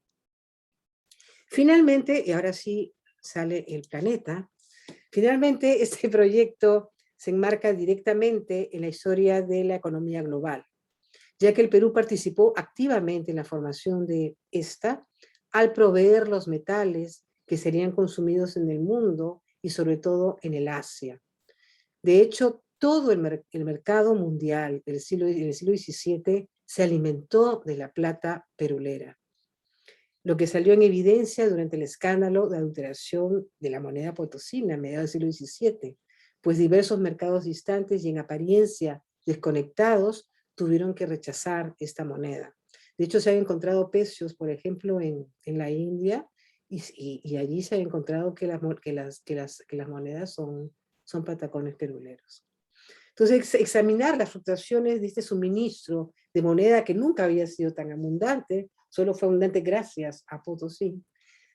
Speaker 1: Finalmente, y ahora sí sale el planeta, finalmente este proyecto se enmarca directamente en la historia de la economía global, ya que el Perú participó activamente en la formación de esta al proveer los metales que serían consumidos en el mundo y sobre todo en el Asia. De hecho, todo el mercado mundial del siglo XVII se alimentó de la plata perulera, lo que salió en evidencia durante el escándalo de adulteración de la moneda potosina a mediados del siglo XVII, pues diversos mercados distantes y en apariencia desconectados tuvieron que rechazar esta moneda. De hecho, se han encontrado pecios, por ejemplo, en la India, y allí se ha encontrado que las monedas son patacones peruleros. Entonces, examinar las fluctuaciones de este suministro de moneda que nunca había sido tan abundante, solo fue abundante gracias a Potosí,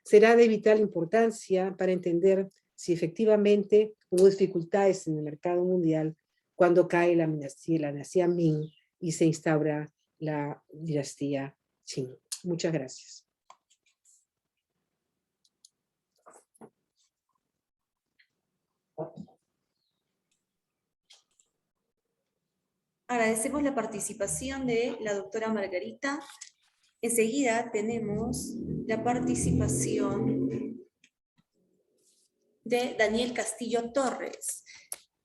Speaker 1: será de vital importancia para entender si efectivamente hubo dificultades en el mercado mundial cuando cae la dinastía Ming y se instaura la dinastía Qing. Muchas gracias.
Speaker 2: Agradecemos la participación de la doctora Margarita. Enseguida tenemos la participación de Daniel Castillo Torres.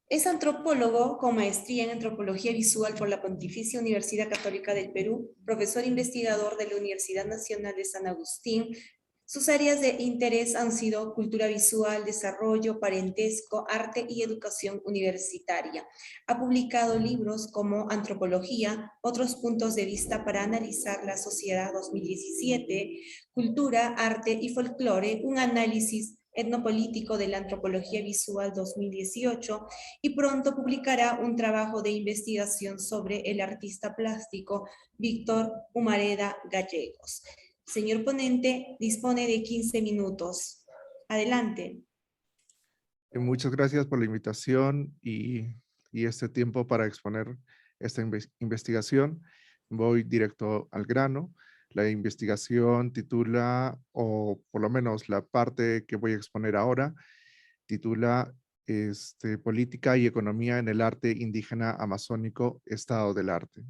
Speaker 2: Es antropólogo con maestría en antropología visual por la Pontificia Universidad Católica del Perú, profesor investigador de la Universidad Nacional de San Agustín. Sus áreas de interés han sido cultura visual, desarrollo, parentesco, arte y educación universitaria. Ha publicado libros como Antropología, otros puntos de vista para analizar la sociedad 2017, Cultura, arte y folclore, un análisis etnopolítico de la antropología visual 2018, y pronto publicará un trabajo de investigación sobre el artista plástico Víctor Humareda Gallegos. Señor ponente, dispone de 15 minutos. Adelante.
Speaker 4: Muchas gracias por la invitación y este tiempo para exponer esta investigación. Voy directo al grano. La investigación titula, o por lo menos la parte que voy a exponer ahora, titula Política y Economía en el Arte Indígena Amazónico, Estado del Arte.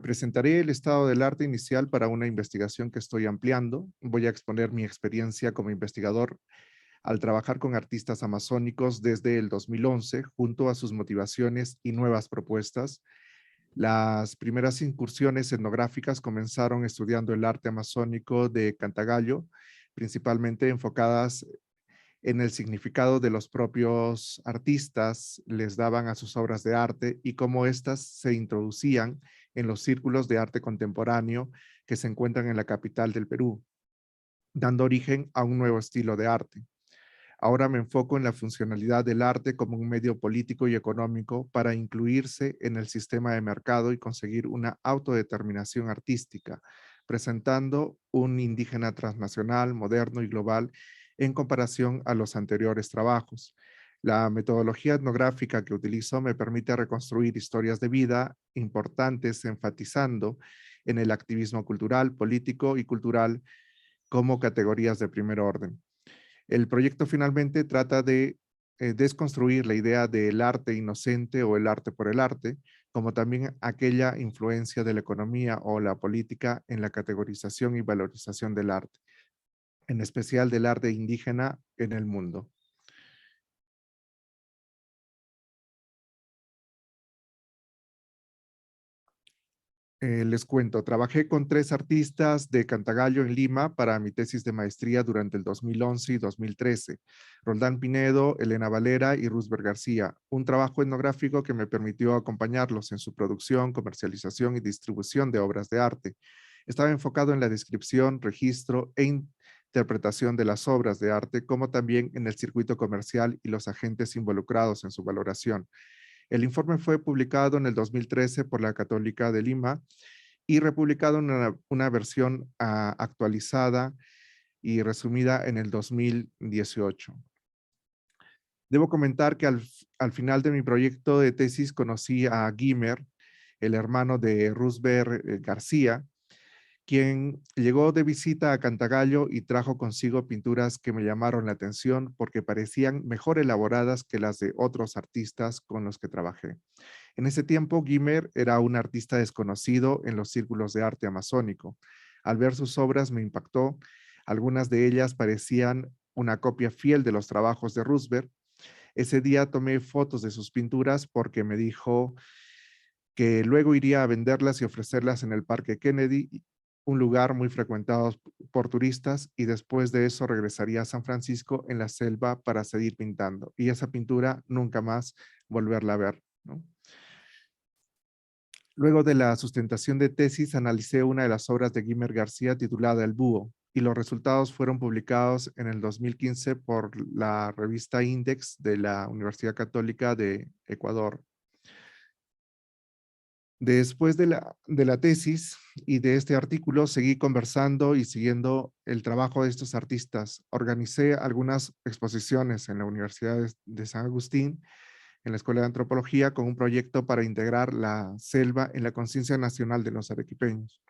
Speaker 4: Presentaré el estado del arte inicial para una investigación que estoy ampliando. Voy a exponer mi experiencia como investigador al trabajar con artistas amazónicos desde el 2011, junto a sus motivaciones y nuevas propuestas. Las primeras incursiones etnográficas comenzaron estudiando el arte amazónico de Cantagallo, principalmente enfocadas en el significado de los propios artistas les daban a sus obras de arte y cómo éstas se introducían en los círculos de arte contemporáneo que se encuentran en la capital del Perú, dando origen a un nuevo estilo de arte. Ahora me enfoco en la funcionalidad del arte como un medio político y económico para incluirse en el sistema de mercado y conseguir una autodeterminación artística, presentando un indígena transnacional, moderno y global en comparación a los anteriores trabajos. La metodología etnográfica que utilizo me permite reconstruir historias de vida importantes, enfatizando en el activismo cultural, político y cultural como categorías de primer orden. El proyecto finalmente trata de desconstruir la idea del arte inocente o el arte por el arte, como también aquella influencia de la economía o la política en la categorización y valorización del arte, en especial del arte indígena en el mundo. Les cuento, trabajé con 3 artistas de Cantagallo en Lima para mi tesis de maestría durante el 2011 y 2013. Roldán Pinedo, Elena Valera y Rusber García. Un trabajo etnográfico que me permitió acompañarlos en su producción, comercialización y distribución de obras de arte. Estaba enfocado en la descripción, registro e interpretación de las obras de arte, como también en el circuito comercial y los agentes involucrados en su valoración. El informe fue publicado en el 2013 por la Católica de Lima y republicado en una versión actualizada y resumida en el 2018. Debo comentar que al final de mi proyecto de tesis conocí a Guimer, el hermano de Rusber García, quien llegó de visita a Cantagallo y trajo consigo pinturas que me llamaron la atención porque parecían mejor elaboradas que las de otros artistas con los que trabajé. En ese tiempo, Guimer era un artista desconocido en los círculos de arte amazónico. Al ver sus obras me impactó. Algunas de ellas parecían una copia fiel de los trabajos de Rusber. Ese día tomé fotos de sus pinturas porque me dijo que luego iría a venderlas y ofrecerlas en el Parque Kennedy, un lugar muy frecuentado por turistas, y después de eso regresaría a San Francisco en la selva para seguir pintando. Y esa pintura nunca más volverla a ver, ¿no? Luego de la sustentación de tesis, analicé una de las obras de Guimer García titulada El Búho, y los resultados fueron publicados en el 2015 por la revista Index de la Universidad Católica de Ecuador. Después de la tesis y de este artículo, seguí conversando y siguiendo el trabajo de estos artistas. Organicé algunas exposiciones en la Universidad de San Agustín, en la Escuela de Antropología, con un proyecto para integrar la selva en la conciencia nacional de los arequipeños.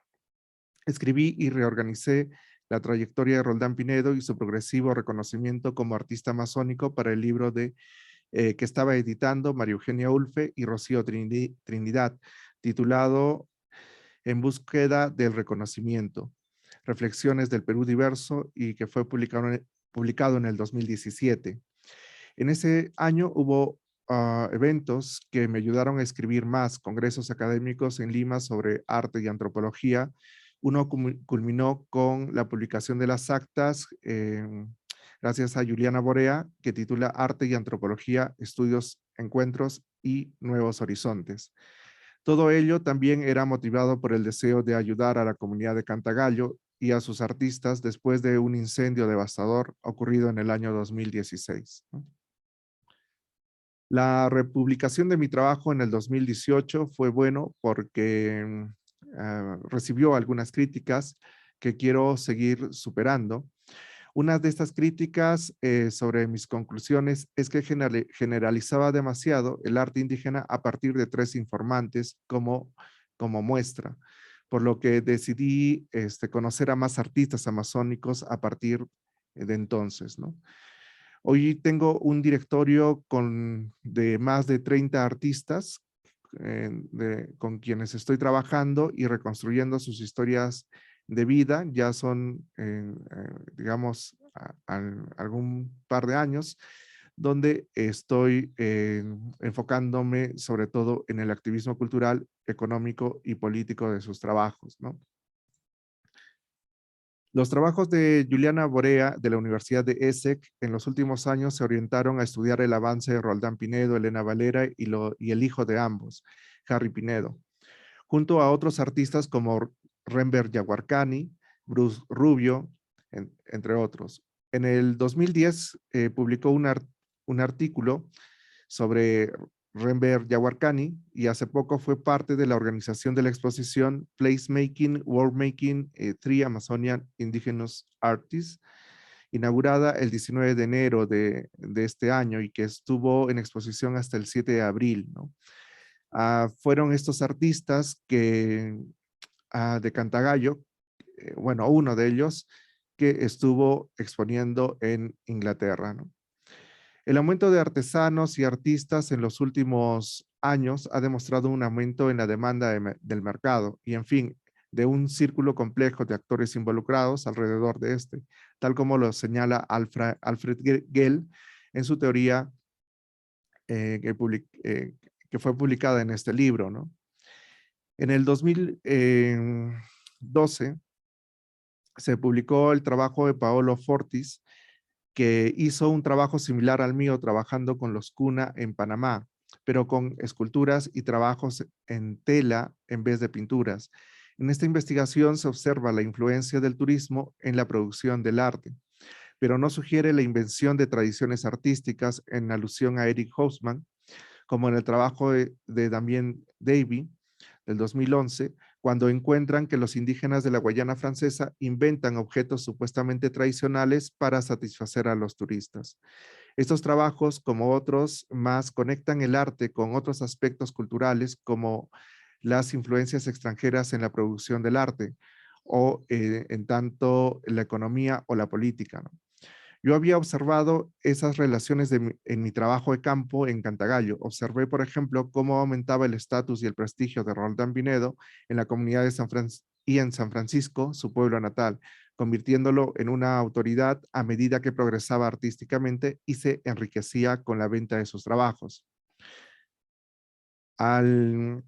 Speaker 4: Escribí y reorganicé la trayectoria de Roldán Pinedo y su progresivo reconocimiento como artista amazónico para el libro que estaba editando María Eugenia Ulfe y Rocío Trinidad, titulado En búsqueda del reconocimiento, Reflexiones del Perú diverso, y que fue publicado en el 2017. En ese año hubo eventos que me ayudaron a escribir más, congresos académicos en Lima sobre arte y antropología. Uno culminó con la publicación de las actas, gracias a Juliana Borea, que titula Arte y Antropología, Estudios, Encuentros y Nuevos Horizontes. Todo ello también era motivado por el deseo de ayudar a la comunidad de Cantagallo y a sus artistas después de un incendio devastador ocurrido en el año 2016. La republicación de mi trabajo en el 2018 fue bueno porque recibió algunas críticas que quiero seguir superando. Una de estas críticas sobre mis conclusiones es que generalizaba demasiado el arte indígena a partir de 3 informantes como muestra, por lo que decidí conocer a más artistas amazónicos a partir de entonces, ¿no? Hoy tengo un directorio de más de 30 artistas con quienes estoy trabajando y reconstruyendo sus historias de vida. Ya son, digamos, algún par de años, donde estoy enfocándome sobre todo en el activismo cultural, económico y político de sus trabajos, ¿no? Los trabajos de Juliana Borea de la Universidad de ESSEC en los últimos años se orientaron a estudiar el avance de Roldán Pinedo, Elena Valera y el hijo de ambos, Harry Pinedo, junto a otros artistas como Renber Yaguarcani, Bruce Rubio, entre otros. En el 2010 publicó un artículo sobre Renber Yaguarcani y hace poco fue parte de la organización de la exposición Placemaking, Worldmaking, Three Amazonian Indigenous Artists, inaugurada el 19 de enero de este año y que estuvo en exposición hasta el 7 de abril, ¿no? Fueron estos artistas que, de Cantagallo, bueno, uno de ellos, que estuvo exponiendo en Inglaterra, ¿no? El aumento de artesanos y artistas en los últimos años ha demostrado un aumento en la demanda del mercado y, en fin, de un círculo complejo de actores involucrados alrededor de este, tal como lo señala Alfred Gell en su teoría que fue publicada en este libro, ¿no? En el 2012 se publicó el trabajo de Paolo Fortis, que hizo un trabajo similar al mío trabajando con los Cuna en Panamá, pero con esculturas y trabajos en tela en vez de pinturas. En esta investigación se observa la influencia del turismo en la producción del arte, pero no sugiere la invención de tradiciones artísticas en alusión a Eric Hobsbawm, como en el trabajo de Damien Davy del 2011, cuando encuentran que los indígenas de la Guayana Francesa inventan objetos supuestamente tradicionales para satisfacer a los turistas. Estos trabajos, como otros más, conectan el arte con otros aspectos culturales, como las influencias extranjeras en la producción del arte, o en tanto la economía o la política, ¿no? Yo había observado esas relaciones en mi trabajo de campo en Cantagallo. Observé, por ejemplo, cómo aumentaba el estatus y el prestigio de Roldán Pinedo en la comunidad de y en San Francisco, su pueblo natal, convirtiéndolo en una autoridad a medida que progresaba artísticamente y se enriquecía con la venta de sus trabajos. Al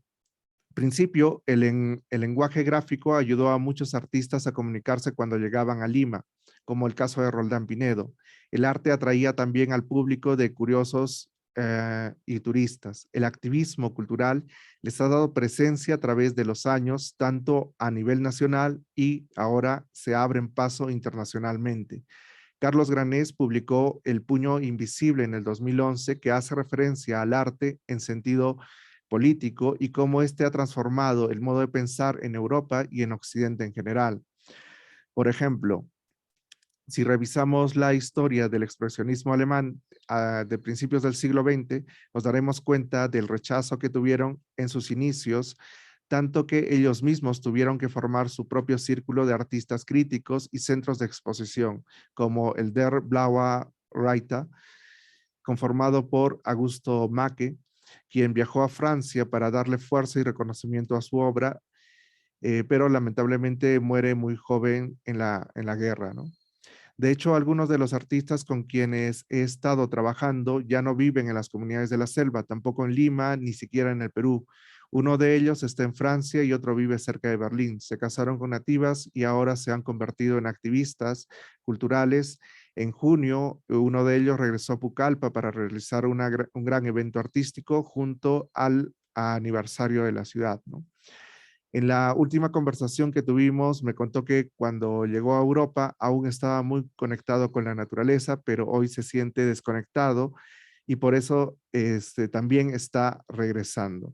Speaker 4: principio, el lenguaje gráfico ayudó a muchos artistas a comunicarse cuando llegaban a Lima, como el caso de Roldán Pinedo. El arte atraía también al público de curiosos y turistas. El activismo cultural les ha dado presencia a través de los años, tanto a nivel nacional y ahora se abren paso internacionalmente. Carlos Granés publicó El puño invisible en el 2011, que hace referencia al arte en sentido político y cómo éste ha transformado el modo de pensar en Europa y en Occidente en general. Por ejemplo, si revisamos la historia del expresionismo alemán de principios del siglo XX, nos daremos cuenta del rechazo que tuvieron en sus inicios, tanto que ellos mismos tuvieron que formar su propio círculo de artistas críticos y centros de exposición, como el Der Blaue Reiter, conformado por Augusto Macke, quien viajó a Francia para darle fuerza y reconocimiento a su obra, pero lamentablemente muere muy joven en la guerra, ¿no? De hecho, algunos de los artistas con quienes he estado trabajando ya no viven en las comunidades de la selva, tampoco en Lima, ni siquiera en el Perú. Uno de ellos está en Francia y otro vive cerca de Berlín. Se casaron con nativas y ahora se han convertido en activistas culturales. En junio, uno de ellos regresó a Pucallpa para realizar un gran evento artístico junto al aniversario de la ciudad, ¿no? En la última conversación que tuvimos, me contó que cuando llegó a Europa aún estaba muy conectado con la naturaleza, pero hoy se siente desconectado y por eso también está regresando.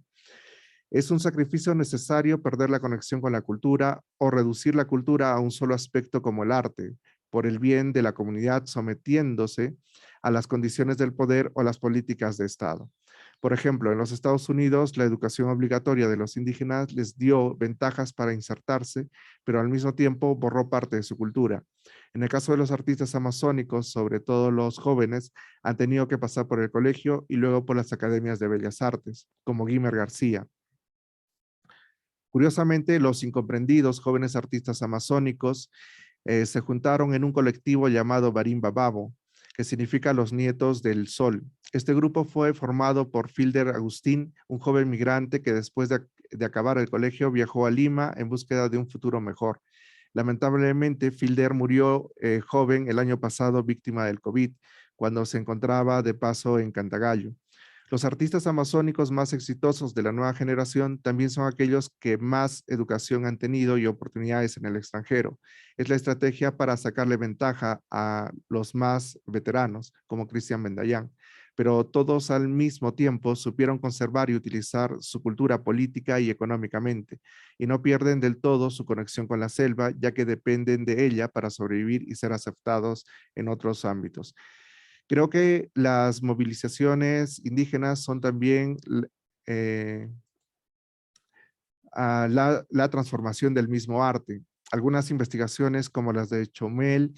Speaker 4: Es un sacrificio necesario perder la conexión con la cultura o reducir la cultura a un solo aspecto como el arte, por el bien de la comunidad sometiéndose a las condiciones del poder o las políticas de Estado. Por ejemplo, en los Estados Unidos, la educación obligatoria de los indígenas les dio ventajas para insertarse, pero al mismo tiempo borró parte de su cultura. En el caso de los artistas amazónicos, sobre todo los jóvenes, han tenido que pasar por el colegio y luego por las academias de bellas artes, como Guimer García. Curiosamente, los incomprendidos jóvenes artistas amazónicos se juntaron en un colectivo llamado Barimba Babo, que significa los nietos del sol. Este grupo fue formado por Filder Agustín, un joven migrante que después de acabar el colegio viajó a Lima en búsqueda de un futuro mejor. Lamentablemente, Filder murió joven el año pasado víctima del COVID, cuando se encontraba de paso en Cantagallo. Los artistas amazónicos más exitosos de la nueva generación también son aquellos que más educación han tenido y oportunidades en el extranjero. Es la estrategia para sacarle ventaja a los más veteranos, como Cristian Bendayán, pero todos al mismo tiempo supieron conservar y utilizar su cultura política y económicamente, y no pierden del todo su conexión con la selva, ya que dependen de ella para sobrevivir y ser aceptados en otros ámbitos. Creo que las movilizaciones indígenas son también la transformación del mismo arte. Algunas investigaciones como las de Chomel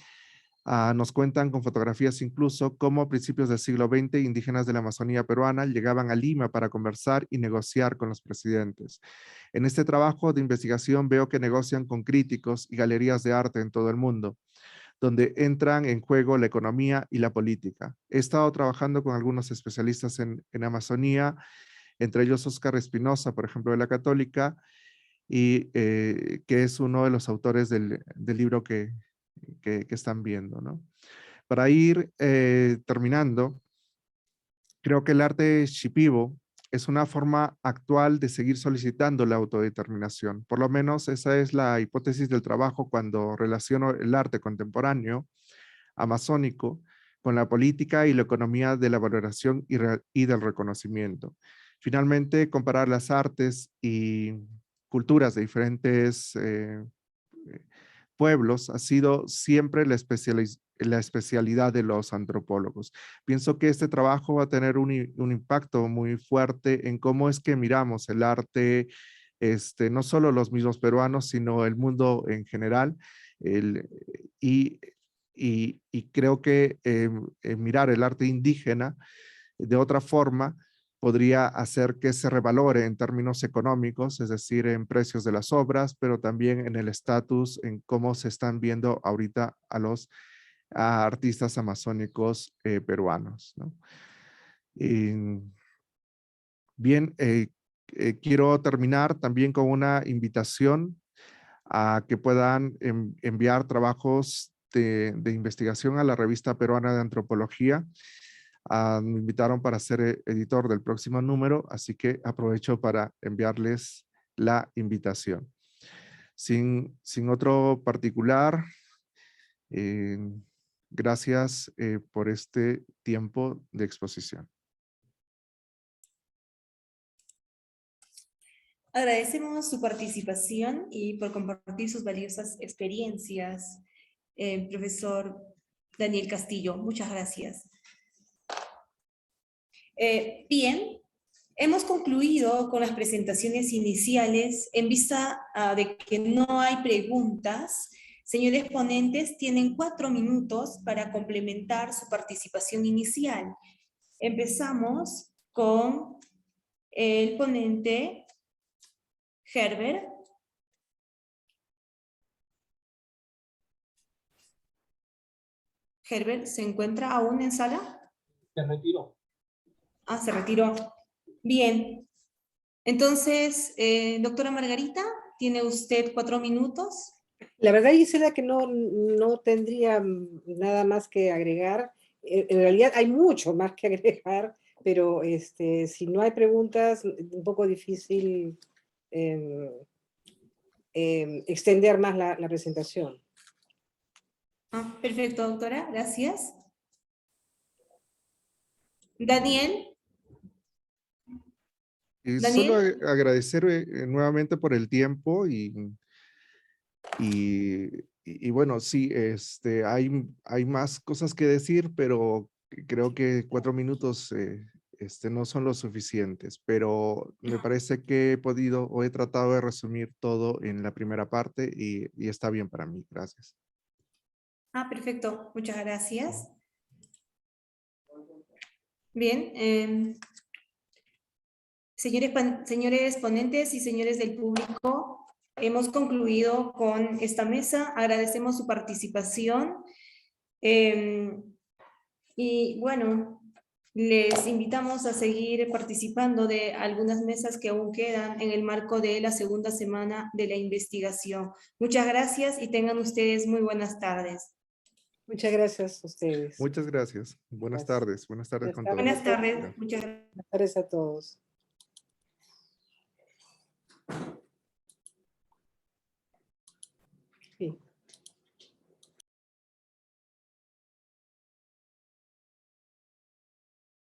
Speaker 4: Nos cuentan con fotografías incluso cómo a principios del siglo XX indígenas de la Amazonía peruana llegaban a Lima para conversar y negociar con los presidentes. En este trabajo de investigación veo que negocian con críticos y galerías de arte en todo el mundo, donde entran en juego la economía y la política. He estado trabajando con algunos especialistas en Amazonía, entre ellos Óscar Espinosa, por ejemplo, de la Católica, y que es uno de los autores del libro que están viendo, ¿no? Para ir terminando, creo que el arte shipibo es una forma actual de seguir solicitando la autodeterminación. Por lo menos esa es la hipótesis del trabajo cuando relaciono el arte contemporáneo, amazónico, con la política y la economía de la valoración y del reconocimiento. Finalmente, comparar las artes y culturas de diferentes pueblos ha sido siempre la especialidad de los antropólogos. Pienso que este trabajo va a tener un impacto muy fuerte en cómo es que miramos el arte, no solo los mismos peruanos, sino el mundo en general. Y creo que mirar el arte indígena de otra forma podría hacer que se revalore en términos económicos, es decir, en precios de las obras, pero también en el estatus, en cómo se están viendo ahorita a artistas amazónicos peruanos, ¿no? Bien, quiero terminar también con una invitación a que puedan enviar trabajos de investigación a la Revista Peruana de Antropología. Me invitaron para ser editor del próximo número, así que aprovecho para enviarles la invitación. Sin otro particular, gracias por este tiempo de exposición.
Speaker 2: Agradecemos su participación y por compartir sus valiosas experiencias, profesor Daniel Castillo. Muchas gracias. Bien, hemos concluido con las presentaciones iniciales en vista de que no hay preguntas. Señores ponentes, tienen 4 minutos para complementar su participación inicial. Empezamos con el ponente Herbert. Herbert, ¿se encuentra aún en sala?
Speaker 5: Se retiró.
Speaker 2: Ah, se retiró. Bien. Entonces, doctora Margarita, tiene usted 4 minutos.
Speaker 1: La verdad, Gisela, que no tendría nada más que agregar. En realidad hay mucho más que agregar, pero si no hay preguntas, un poco difícil extender más la presentación.
Speaker 2: Ah, perfecto, doctora, gracias. Daniel.
Speaker 4: Solo agradecer nuevamente por el tiempo y bueno, sí, hay más cosas que decir, pero creo que 4 minutos no son los suficientes, pero me parece que he podido o he tratado de resumir todo en la primera parte y está bien para mí. Gracias.
Speaker 2: Ah, perfecto. Muchas gracias. Bien. Señores ponentes y señores del público, hemos concluido con esta mesa. Agradecemos su participación. Y bueno, les invitamos a seguir participando de algunas mesas que aún quedan en el marco de la segunda semana de la investigación. Muchas gracias y tengan ustedes muy buenas tardes.
Speaker 1: Muchas gracias a ustedes.
Speaker 4: Muchas gracias. Buenas tardes. Buenas tardes con todos.
Speaker 2: Buenas tardes. Muchas gracias.
Speaker 1: Buenas tardes a todos.